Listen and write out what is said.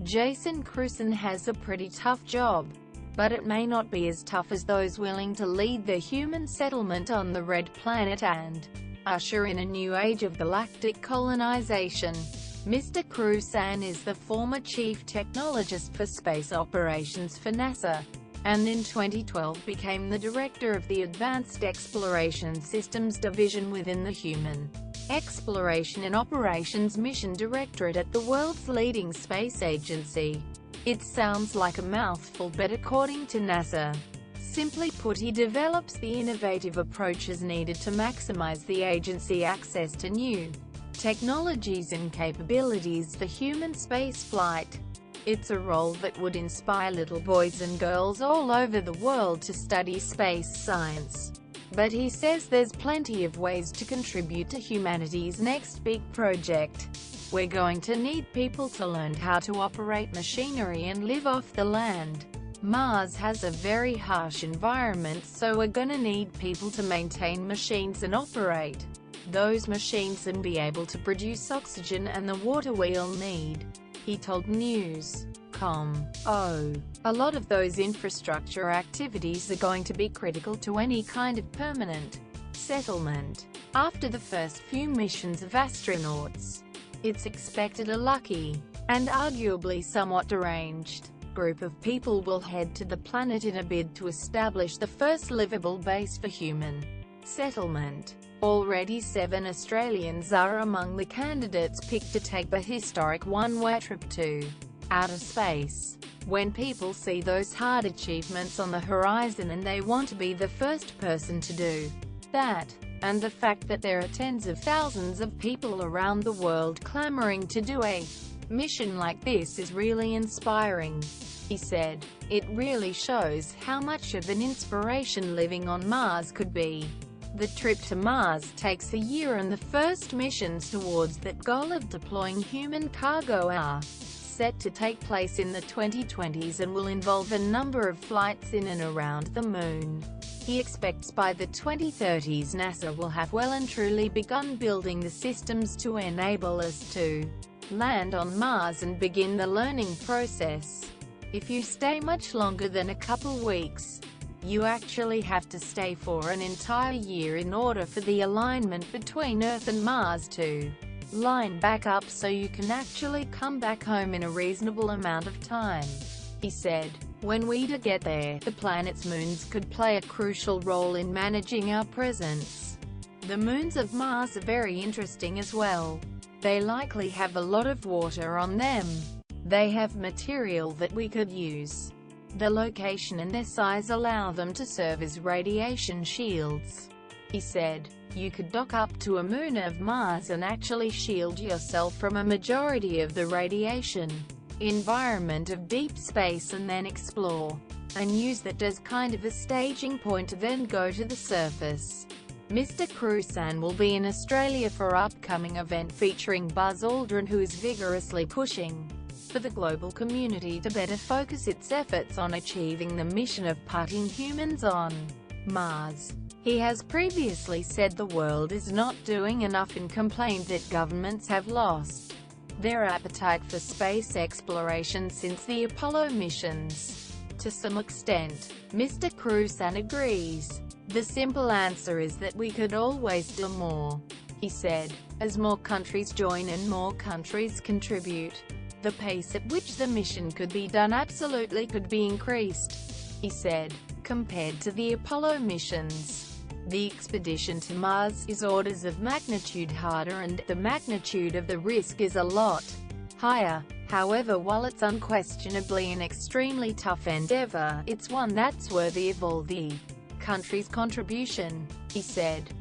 Jason Crusan has a pretty tough job, but it may not be as tough as those willing to lead the human settlement on the Red Planet and usher in a new age of galactic colonization. Mr. Crusan is the former chief technologist for space operations for NASA, and in 2012 became the director of the Advanced Exploration Systems Division within the Human Exploration and Operations Mission Directorate at the world's leading space agency. It sounds like a mouthful, but according to NASA, simply put, he develops the innovative approaches needed to maximize the agency access to new technologies and capabilities for human spaceflight. It's a role that would inspire little boys and girls all over the world to study space science. But he says there's plenty of ways to contribute to humanity's next big project. We're going to need people to learn how to operate machinery and live off the land. Mars has a very harsh environment, so we're gonna need people to maintain machines and operate those machines and be able to produce oxygen and the water we'll need, he told News.com. A lot of those infrastructure activities are going to be critical to any kind of permanent settlement. After the first few missions of astronauts, it's expected a lucky, and arguably somewhat deranged, group of people will head to the planet in a bid to establish the first livable base for human settlement. Already 7 Australians are among the candidates picked to take the historic one-way trip to outer space. When people see those hard achievements on the horizon and they want to be the first person to do that, and the fact that there are tens of thousands of people around the world clamoring to do a mission like this is really inspiring, he said. It really shows how much of an inspiration living on Mars could be. The trip to Mars takes a year, and the first missions towards that goal of deploying human cargo are set to take place in the 2020s and will involve a number of flights in and around the Moon. He expects by the 2030s NASA will have well and truly begun building the systems to enable us to land on Mars and begin the learning process. If you stay much longer than a couple weeks, you actually have to stay for an entire year in order for the alignment between Earth and Mars to line back up so you can actually come back home in a reasonable amount of time, he said. When we do get there, the planet's moons could play a crucial role in managing our presence. The moons of Mars are very interesting as well. They likely have a lot of water on them. They have material that we could use. The location and their size allow them to serve as radiation shields, he said. You could dock up to a moon of Mars and actually shield yourself from a majority of the radiation environment of deep space and then explore, and use that as kind of a staging point to then go to the surface. Mr. Crusan will be in Australia for upcoming event featuring Buzz Aldrin, who is vigorously pushing for the global community to better focus its efforts on achieving the mission of putting humans on Mars. He has previously said the world is not doing enough and complained that governments have lost their appetite for space exploration since the Apollo missions. To some extent, Mr. Crusan agrees. The simple answer is that we could always do more, he said. As more countries join and more countries contribute, the pace at which the mission could be done absolutely could be increased, he said. Compared to the Apollo missions, the expedition to Mars is orders of magnitude harder, and the magnitude of the risk is a lot higher. However, while it's unquestionably an extremely tough endeavor, it's one that's worthy of all the country's contribution, he said.